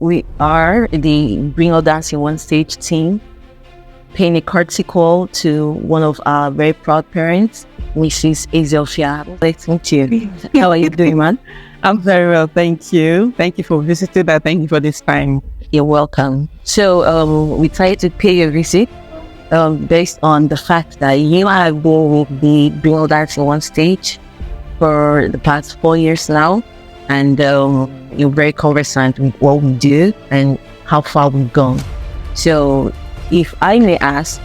we are the Bring All Dance in One Stage team, paying a courtesy call to one of our very proud parents, Mrs. Azelfia. Thank you. How are you doing, man? I'm very well, thank you. Thank you for visiting and thank you for this time. You're welcome. So we tried to pay your visit based on the fact that you have been with the Bring All Dance in One Stage for the past 4 years now, and you're very conversant with what we do and how far we've gone. So if I may ask,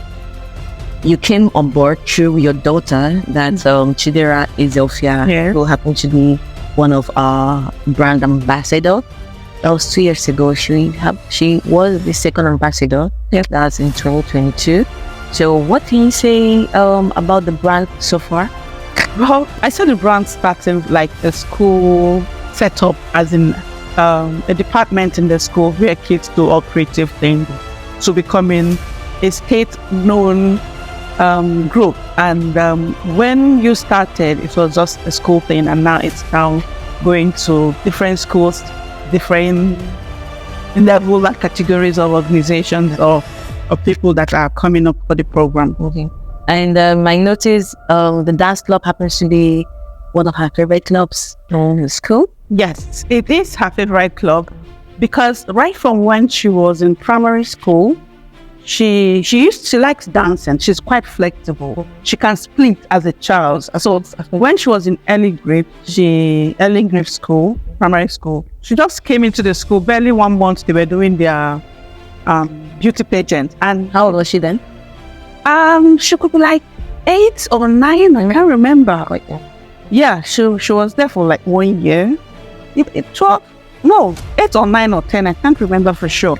you came on board through your daughter, that Chidera Azelfia, who happened to be one of our brand ambassadors. That was 2 years ago. She was the second ambassador. Yep. That's in 2022. So what can you say about the brand so far? Well, I saw the brand starting like a school setup, as in a department in the school where kids do all creative things, to becoming a state-known group. And when you started, it was just a school thing, and now it's now going to different schools, different level and categories of organizations or people that are coming up for the program. Okay. And I noticed the dance club happens to be one of her favorite clubs in the school. Yes, it is her favorite club, because right from when she was in primary school, she likes dancing. She's quite flexible. She can split as a child. So when she was in early grade school, primary school, she just came into the school. Barely 1 month, they were doing their beauty pageant. And how old was she then? She could be like 8 or 9. I can't remember. Yeah, she was there for like 1 year. 8 or 9 or 10. I can't remember for sure.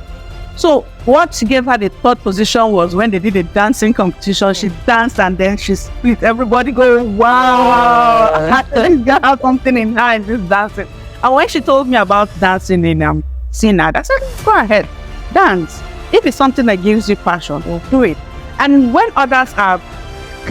So what gave her the third position was when they did a dancing competition. She danced and then she split. Everybody going, wow! I got something in her and just dancing. And when she told me about dancing in Sinad, I said, go ahead, dance. If it's something that gives you passion, do it. And when others are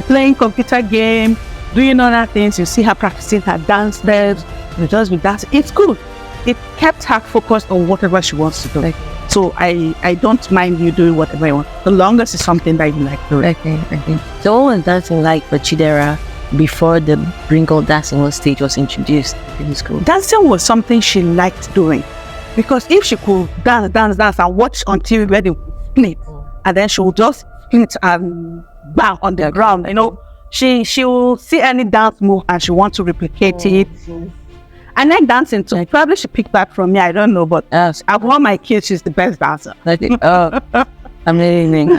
playing computer game, doing other things, you see her practicing her dance steps, you just be dancing. It's good. It kept her focused on whatever she wants to do. So I don't mind you doing whatever you want, the longest it's something that you like doing. Okay. So what was dancing like for Chidera before the Bring All Dance in One Stage was introduced in the school? Dancing was something she liked doing, because if she could dance and watch on TV where they split, and then she would just split and bang on the ground, she will see any dance move and she wants to replicate it. I like dancing too. Probably she picked that from me. I don't know, but I've won my kids. She's the best dancer. Amazing.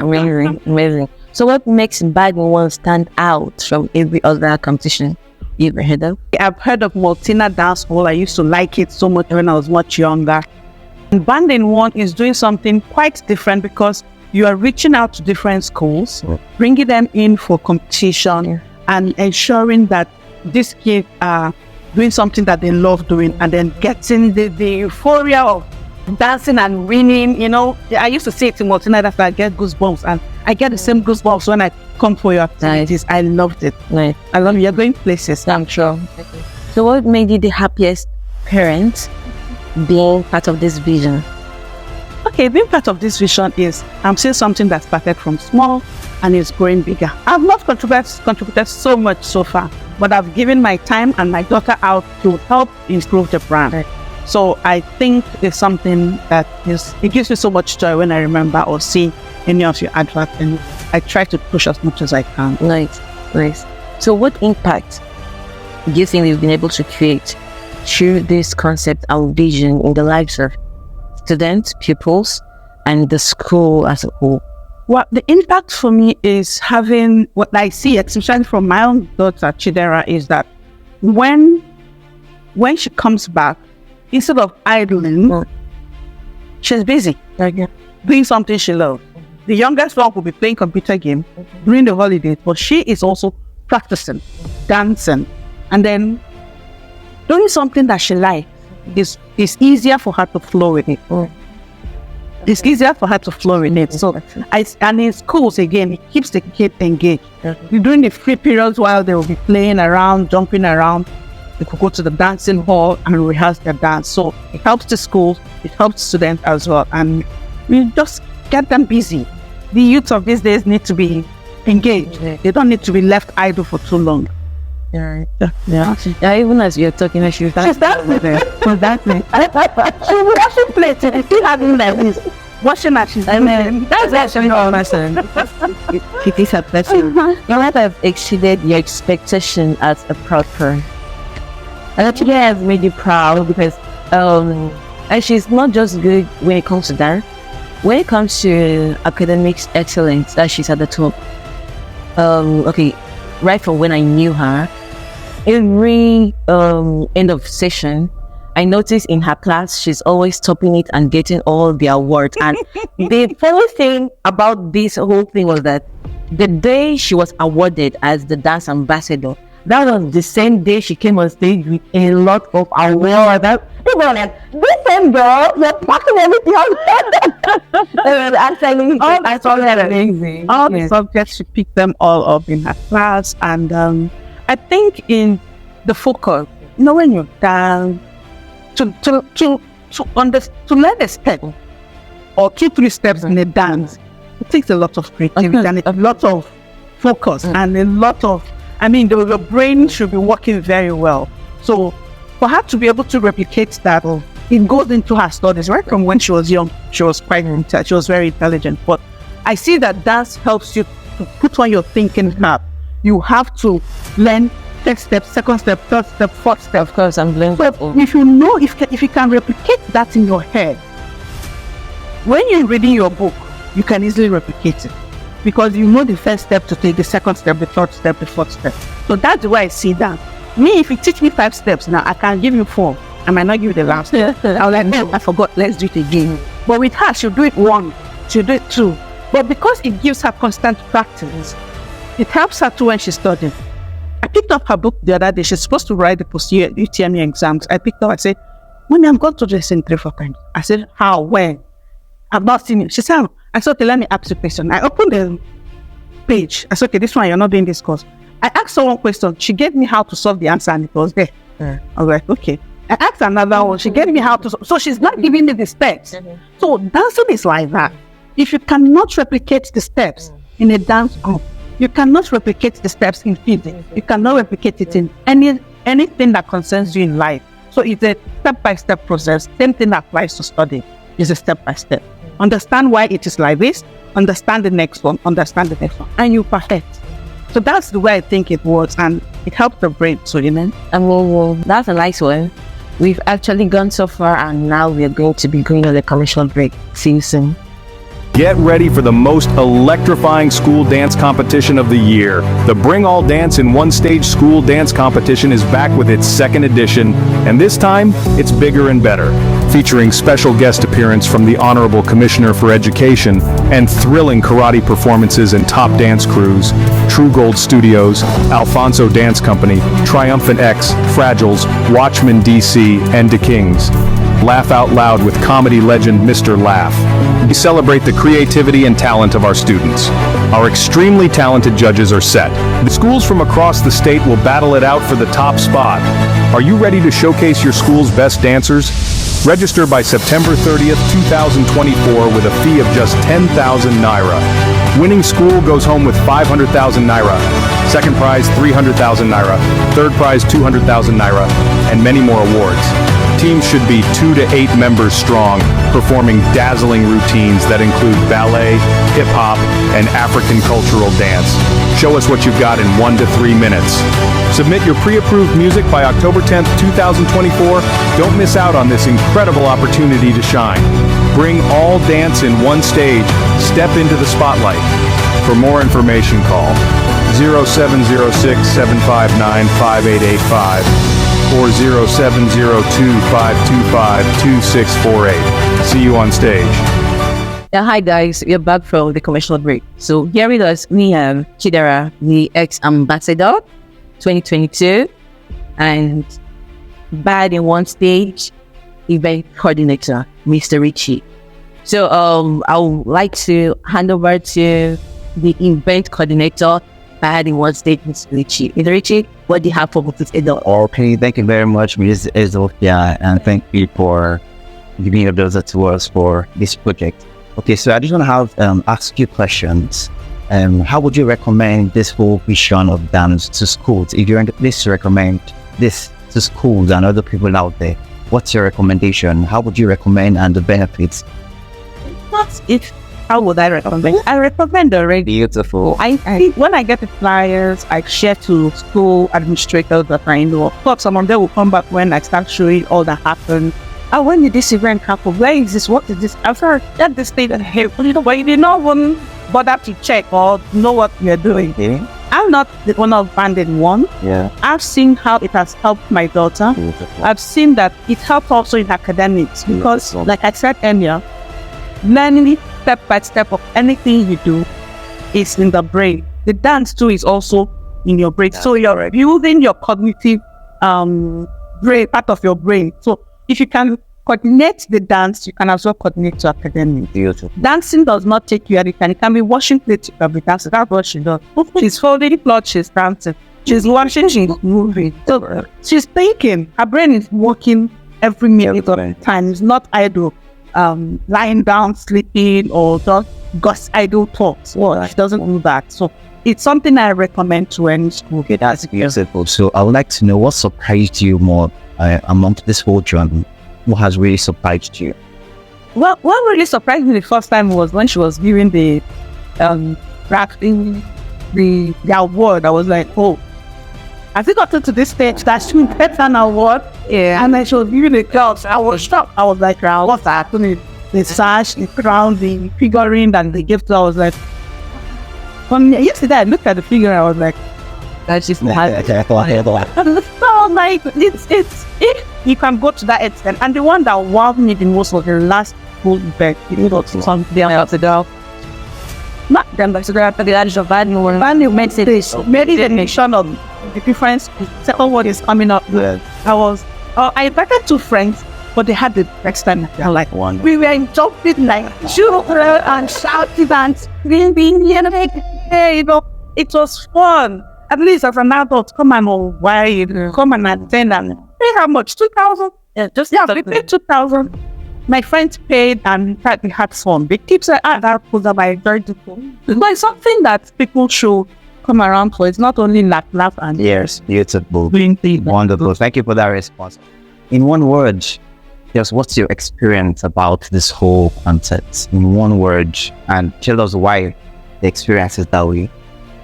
So what makes BADIN1 stand out from every other competition you ever heard of? I've heard of Multina Dance Hall. I used to like it so much when I was much younger. And BADIN1 is doing something quite different, because you are reaching out to different schools, bringing them in for competition, and ensuring that these kids are doing something that they love doing, and then getting the euphoria of dancing and winning. I used to say to Multina that I get goosebumps, and I get the same goosebumps when I come for your activities. Nice. I loved it. Nice. I love it. You're going places. I'm sure. Okay. So what made you the happiest parent being part of this vision? Okay, being part of this vision is, I'm seeing something that started from small and is growing bigger. I've not contributed so much so far, but I've given my time and my daughter out to help improve the brand. Right. So I think it's something that it gives me so much joy when I remember or see any of your adverts, and I try to push as much as I can. Nice. So what impact do you think we've been able to create through this concept and vision in the lives of students, pupils, and the school as a whole? Well, the impact for me is having, what I see, especially from my own daughter, Chidera, is that when she comes back, instead of idling, she's busy, doing something she loves. The youngest one will be playing computer game during the holidays, but she is also practicing, dancing, and then doing something that she likes. It's easier for her to flow with it. It's easier for her to flow in it. So, and in schools, again, it keeps the kid engaged. During the free periods while they will be playing around, jumping around, they could go to the dancing hall and rehearse their dance. So it helps the school, it helps students as well, and we just get them busy. The youth of these days need to be engaged. They don't need to be left idle for too long. Yeah. Even as you're talking, she's dancing. She's dancing. She would actually play it and still having like this. Washing machines. I mean, that's actually all my son. It is a blessing. You might have exceeded your expectation as a proud parent. And actually, I have made you proud because, and she's not just good when it comes to dance. When it comes to academics excellence, she's at the top. Okay, right from when I knew her, every end of session, I noticed in her class, she's always topping it and getting all the awards. And the funny thing about this whole thing was that the day she was awarded as the dance ambassador, that was the same day she came on stage with a lot of awards. People were like, this same girl, you're packing everything out. Actually, amazing. All the subjects, she picked them all up in her class. And I think in the focus, when you're down, to learn a step or 2-3 steps in a dance, it takes a lot of creativity and a lot of focus and a lot of, the brain should be working very well. So for her to be able to replicate that, it goes into her studies. Right from when she was young, she was she was very intelligent. But I see that dance helps you to put on your thinking cap. You have to learn first step, second step, third step, fourth step. Of course, I'm blaming. But if you know, if you can replicate that in your head, when you're reading your book, you can easily replicate it because you know the first step to take, the second step, the third step, the fourth step. So that's the way I see that. Me, if you teach me 5 steps now, I can give you 4. I might not give you the last step. I'll like, no, I forgot. Let's do it again. But with her, she'll do it 1, she'll do it 2. But because it gives her constant practice, it helps her too when she's studying. I picked up her book the other day. She's supposed to write the post-year UTME exams. I picked up, I said, Mommy, I'm going to this in 3-4 times. I said, how, when? I've not seen it. She said, I said, okay, let me ask you a question. I opened the page. I said, okay, this one, you're not doing this course. I asked her one question. She gave me how to solve the answer and it was there. I was like, okay. I asked another one. She gave me how to solve. So she's not giving me the steps. So dancing is like that. If you cannot replicate the steps in a dance group, you cannot replicate the steps in physics. You cannot replicate it in anything that concerns you in life. So it's a step-by-step process. Same thing applies to study. It's a step-by-step. Understand why it is like this. Understand the next one. Understand the next one. And you perfect. So that's the way I think it works. And it helps the brain. So, And that's a nice one. We've actually gone so far and now we're going to be going on a commercial break. See you soon. Get ready for the most electrifying school dance competition of the year. The Bring All Dance in One Stage School Dance Competition is back with its 2nd edition, and this time, it's bigger and better. Featuring special guest appearance from the Honorable Commissioner for Education and thrilling karate performances and top dance crews, True Gold Studios, Alfonso Dance Company, Triumphant X, Fragiles, Watchmen DC, and The Kings. Laugh out loud with comedy legend Mr. Laugh. We celebrate the creativity and talent of our students. Our extremely talented judges are set. The schools from across the state will battle it out for the top spot. Are you ready to showcase your school's best dancers? Register by September 30th, 2024 with a fee of just 10,000 Naira. Winning school goes home with 500,000 Naira. Second prize, 300,000 Naira. Third prize, 200,000 Naira. And many more awards. Teams should be 2 to 8 members strong, performing dazzling routines that include ballet, hip-hop, and African cultural dance. Show us what you've got in 1 to 3 minutes. Submit your pre-approved music by October 10th, 2024. Don't miss out on this incredible opportunity to shine. Bring all dance in one stage. Step into the spotlight. For more information, call 0706-759-5885. or 0702-525-2648. See you on stage. Yeah, hi guys, we're back from the commercial break. So here with us, we have Chidera, the ex-ambassador 2022, and BADIN1STAGE event coordinator, Mr. Richie. So I would like to hand over to the event coordinator BADIN1STAGE, Ms. Richie. Ms. Richie, what do you have for Mrs. Edo? Okay, thank you very much, Ms. Ezofia, and thank you for giving your those to us for this project. Okay, so I just want to ask you questions. How would you recommend this whole vision of dance to schools? If you're in the place to recommend this to schools and other people out there, what's your recommendation? How would you recommend and the benefits? How would I recommend? I recommend already. Beautiful. I think when I get the flyers, I share to school administrators that I know. Of course, some of them will come back when I start showing all that happened. And when did this event happen? Where is this? What is this? After at the state and hey, but you did not even bother to check or know what you're doing. Okay. I'm not the owner of BADIN1. Yeah. I've seen how it has helped my daughter. Beautiful. I've seen that it helps also in academics because, Beautiful. like I said earlier, learning step by step of anything you do is in the brain. The dance too is also in your brain. So you're building your cognitive brain, part of your brain. So if you can coordinate the dance, you can as well coordinate to academics. Beautiful. Dancing does not take you anything. It can be washing plates, you can be dancing. That's what she does. She's folding clothes, she's dancing. She's washing, she's moving. So she's thinking. Her brain is working every minute of the time. It's not idle. Lying down, sleeping, or just idle thoughts. Well, she doesn't do that. So it's something I recommend to any school. Okay, that's beautiful. So I would like to know what surprised you more among this whole journey. What has really surprised you? Well, what really surprised me the first time was when she was giving the the award. I was like, oh, has it gotten to this stage that she will get an award? Yeah. And then she was giving the girls. I was shocked. I was like, what's happening? The sash, the crown, the figurine, and the gift. I was like, yesterday I looked at the figure. I was like, that's just not. So like, it's you can go to that extent. And the one that wowed me the most was the last full event. You know, something else ago. Not them, but at the age of BADIN made this. Maybe the nation of the difference. Second one is coming up. Yeah. I invited 2 friends, but they had the next time. They're like, One. we were jumping like children and shouting and screaming. Hey, you know, it was fun. At least as an adult, come and come and attend and pay how much? 2,000? Yeah, we paid 2,000. My friends paid and we had fun. The kids said, that was very difficult. But it's something that people should come around for. It's not only laugh and Yes, beautiful. doing things. Wonderful. Thank you for that response. In one word, just what's your experience about this whole concept? In one word, and tell us why the experience is that way.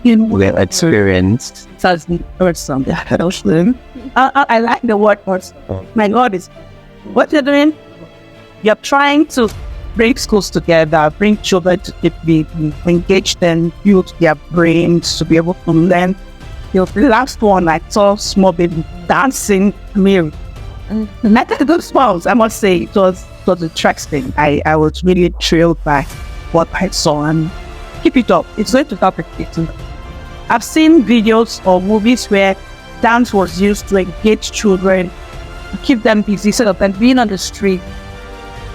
We're experienced. That's awesome. I like the word awesome. My God, is what you're doing. You're trying to bring schools together, bring children to be engage them, build their brains to be able to learn. The last one I saw small baby dancing. I mean, not those smiles. I must say it was interesting. I was really thrilled by what I saw, and keep it up. It's going to help it. I've seen videos or movies where dance was used to engage children, to keep them busy, instead of them being on the street,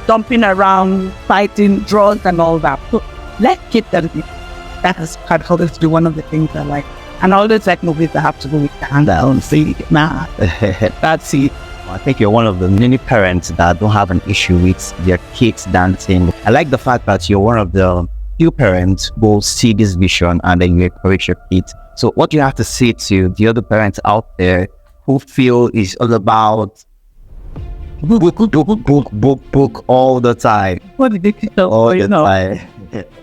dumping around, fighting, drugs, and all that. So let's keep them busy. That has always to be one of the things I like. And I always like movies that have to do with dance. I don't see that's it. I think you're one of the many parents that don't have an issue with their kids dancing. I like the fact that you're one of the few parents who see this vision and then you encourage your kids. So what do you have to say to the other parents out there who feel it's all about book all the time? What did they tell All you the know? time.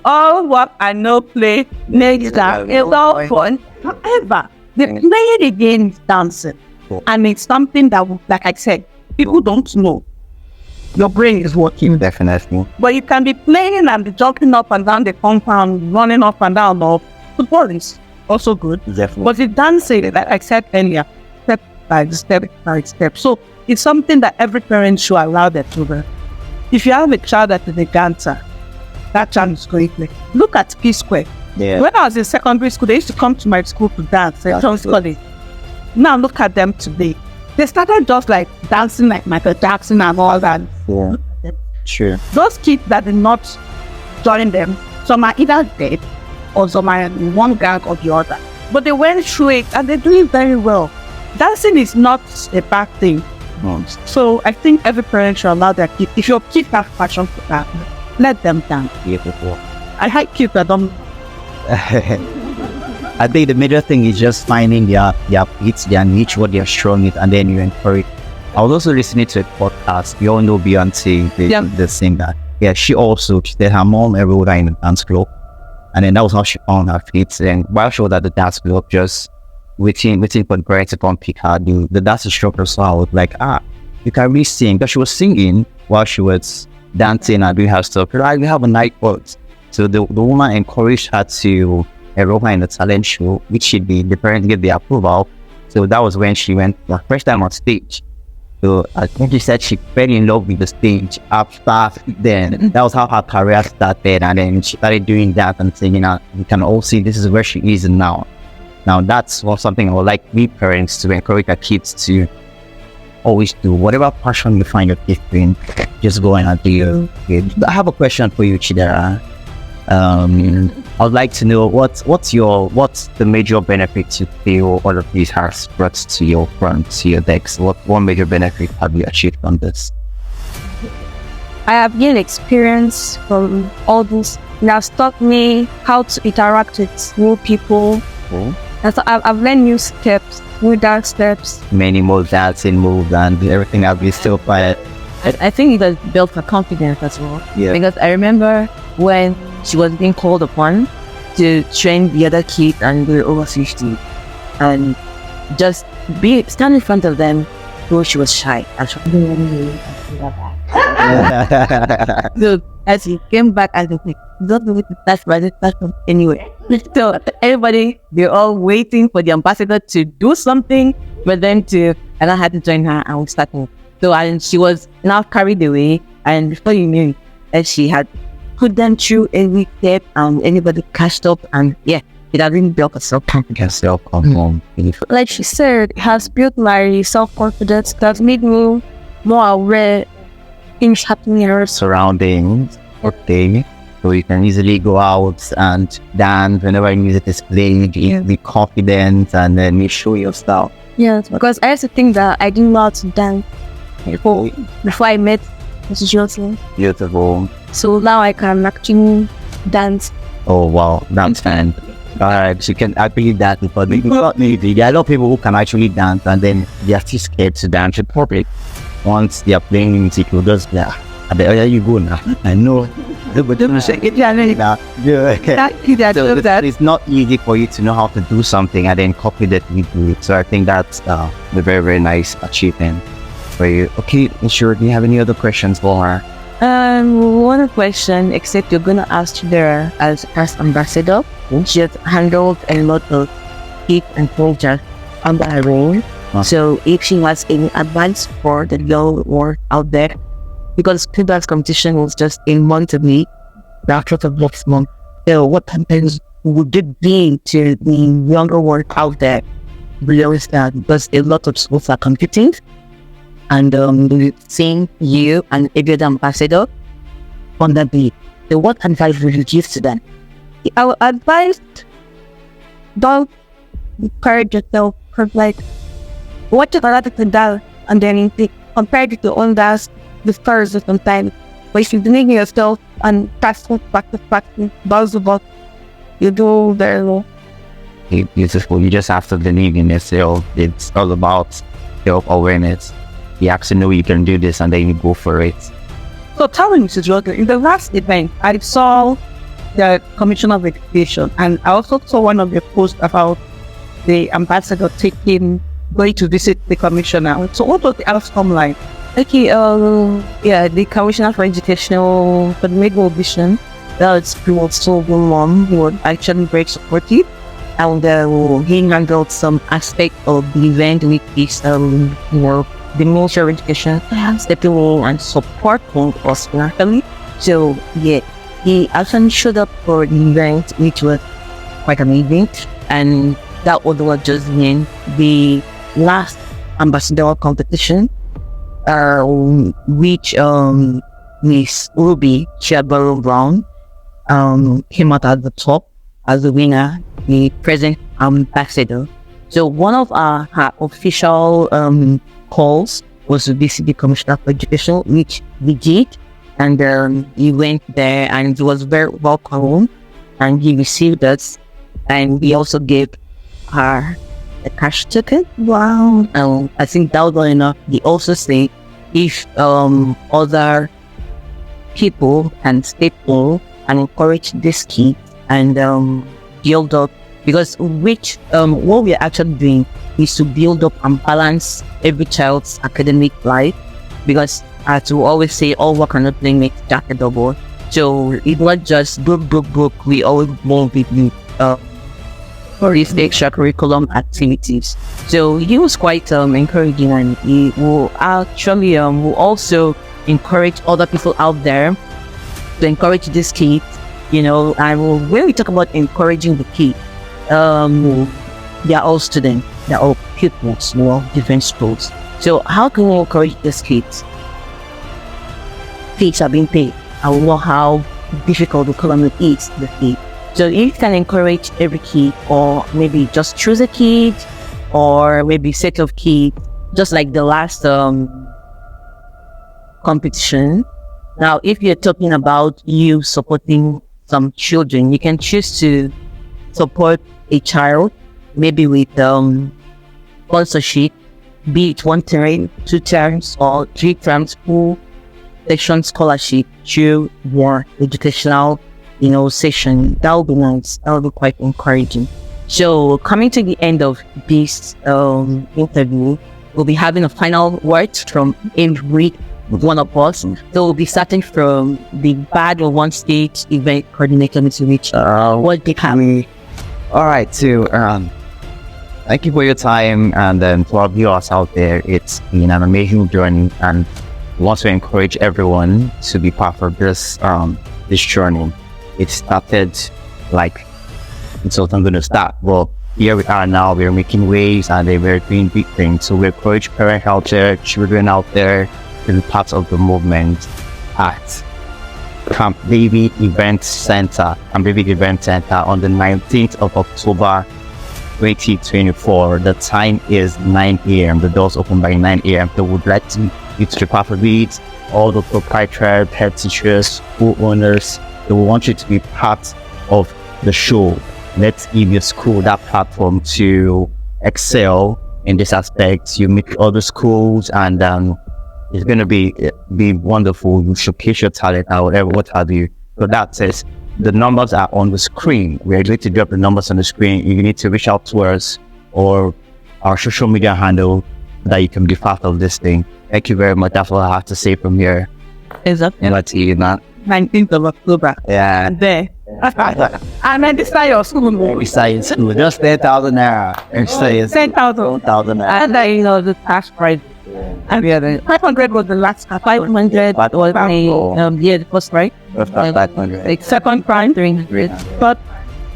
All what I know play makes that it's all fun. However, the playing the game is dancing. And it's something that, like I said, people don't know. Your brain is working. Definitely. But you can be playing and be jumping up and down the compound, running up and down. Or football is also good. Definitely. But the dancing, like I said earlier, step by step. So it's something that every parent should allow their children. If you have a child that is a dancer, that child is going to play. Look at P Square. Yeah. When I was in secondary school, they used to come to my school to dance. Now look at them today. They started just like dancing like Michael Jackson and all that. Yeah. Sure. Those kids that did not join them, some are either dead or some are in one gang or the other. but they went through it and they're doing very well. Dancing is not a bad thing. So I think every parent should allow their kid, if your kid have passion for that, let them dance. Beautiful. I hate kids that don't. I think the major thing is just finding their beats, their niche, what they're strong with, and then you encourage. I was also listening to a podcast. You all know Beyonce, the singer. Yeah, she said her mom enrolled her in a dance club, and then that was how she found her feet. And while she was at the dance club, just waiting for the parents to come pick her, the dance instructor saw her, was like, you can really sing. Because she was singing while she was dancing and doing her stuff. Like, we have a night voice. So the woman encouraged her to enroll her in a talent show, which she did. The parents gave the approval. So that was when she went for the first time on stage. So I think she said she fell in love with the stage after then. That was how her career started, and then she started doing that and singing. You can all see this is where she is now. Now that's something I would like we parents to encourage our kids to always do. Whatever passion you find your kids in, just go and do it. I have a question for you, Chidera. I would like to know what's the major benefit you feel all of these has brought to your decks? What one major benefit have you achieved from this? I have gained experience from all this. It has taught me how to interact with new people. Cool. And so I've learned new steps, new dance steps. Many more dancing moves and everything. I've been so quiet. I think it has built her confidence as well. Yeah. Because I remember when she was being called upon to train the other kids and we were over 50, and just stand in front of them, though she was shy. And she so as she came back, I was like, don't do it, that's anyway. So everybody, they're all waiting for the ambassador to do something, but then and I had to join her and we started. So and she was now carried away, and before you knew it, and she had put them through every step, and anybody catched up, and it had really built her self-confidence. Like she said, it has built my self-confidence. It has made me more aware of things happening around. Surroundings, okay. So you can easily go out and dance whenever music is playing, be confident, and then you show your style. Yes, because I used to think that I didn't know how to dance before I met Mrs. Johnson. Beautiful. So now I can actually dance. Oh wow, that's fun. Alright, you can actually dance before there are a lot of people who can actually dance and then they are still scared to dance in public. Once they are playing music, you just there you go now. I know. But it's not easy for you to know how to do something and then confidently do it. So I think that's a very, very nice achievement for you. Okay, sure. Do you have any other questions for her? One question, except you're gonna ask her as ambassador. She has handled a lot of kids and soldiers under her reign. So if she has any advice for the young world out there, because dance competition was just a month away, after the next month. So what happens would it be to the younger world out there? Realize that because a lot of schools are competing, and seeing you and every other ambassador on the beat. So what advice would you give to them? I would advise, don't encourage yourself, because like watch another person dance and then compare it to own dance, discourage it sometimes. But if you believe in yourself and practice, bounce about, you do very well. Beautiful. You just have to believe in yourself. It's all about self-awareness. You have to know you can do this and then you go for it. So tell me, Mrs. Roger, in the last event, I saw the Commissioner of Education, and I also saw one of your posts about the ambassador going to visit the commissioner. So what was the outcome like? Okay, the Commissioner for Educational for the Middle Vision, that was so mom who was actually very supportive, and he handled some aspect of the event with his the Ministry of Education stepping in and supporting us nationally. So he actually showed up for the event, which was quite amazing, and that was what just in the last ambassador competition, which Miss Ruby Chiabaro Brown came out at the top as the winner. The present ambassador. So one of her official calls was to visit the Commissioner for Education, which we did. And he went there and he was very welcome and he received us. And we also gave her a cash token. Wow. I think that was not enough. He also said if other people can step in and encourage this kid and build up, because what we're actually doing is to build up and balance every child's academic life, because as we always say, all work and not play makes Jack a double. So it's not just book. We always want with for these extra curriculum activities. So he was quite encouraging, and he will actually will also encourage other people out there to encourage this kid, and when we talk about encouraging the kid, they are all students, they are all pupils, different schools. So how can we encourage these kids? Fees are being paid. I will know how difficult the economy is, the fee. So if you can encourage every kid, or maybe just choose a kid, or maybe set of kids, just like the last competition. Now, if you're talking about you supporting some children, you can choose to support a child, maybe with sponsorship, be it 1 term, 2 terms, or 3 terms, full section scholarship through your educational session. That would be nice. That would be quite encouraging. So coming to the end of this interview, we'll be having a final word from every one of us. So we'll be starting from the BADIN1STAGE event coordinator, Mr. Rich. What did happen? All right, so thank you for your time, and then to our viewers out there, it's been an amazing journey, and we want to encourage everyone to be part of this journey. It started like it's not going to start. Well, here we are now. We're making waves, and we're doing big things. So we encourage parents out there, children out there, to be part of the movement at Camp David Event Center on the 19th of October 2024. The time is 9 a.m. The doors open by 9 a.m. So we'd like you to be part of it. All the proprietors, head teachers, school owners, they want you to be part of the show. Let's give your school that platform to excel in this aspect. You meet other schools, and it's going to be wonderful. You showcase your talent or whatever, what have you. So that says the numbers are on the screen. We are going to drop the numbers on the screen. You need to reach out to us or our social media handle that you can be part of this thing. Thank you very much. That's all I have to say from here. Exactly. And let's see you now. 19th of October. Yeah. And there. And then this is your school. Besides, just 10,000 naira. 10,000. 10,000 naira. And then, the cash prize. And the 500 was the last. 500 was the first prize. First 500. Like second prize, 300. but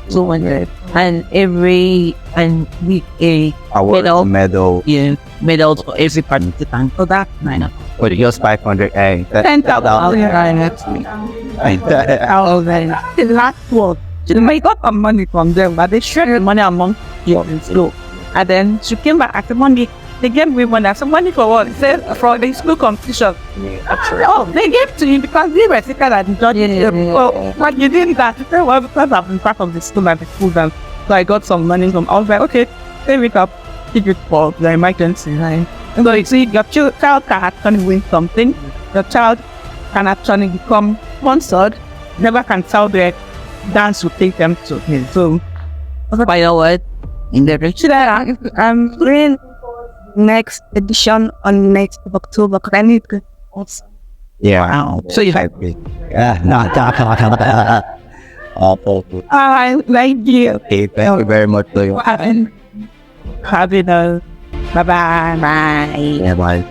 200. And with a Award, medal. Yeah, medals for every participant. so that's Nine. But just 500. 10,000. The last one. We got some money from them, but they shared the money among you. And then she came back after money. They gave me money. I said, money for what? They said, for the school competition. Oh, they gave to you because they were sicker than the judges. Oh, but you didn't that. They said, well, because I've been part of the school and the school dance. So I got some money from, I was like, okay, save it up, keep it for the emergency, right? And so you see, your child can actually win something. Your child can actually become sponsored. Never can tell their dance will take them to him. So, Final word in the rich. I'm doing next edition on next of October because I need to also. Yeah. Wow. so you have. Yeah. No. I like you. Okay, thank you very much for your Having a bye bye. Bye. Yeah, bye.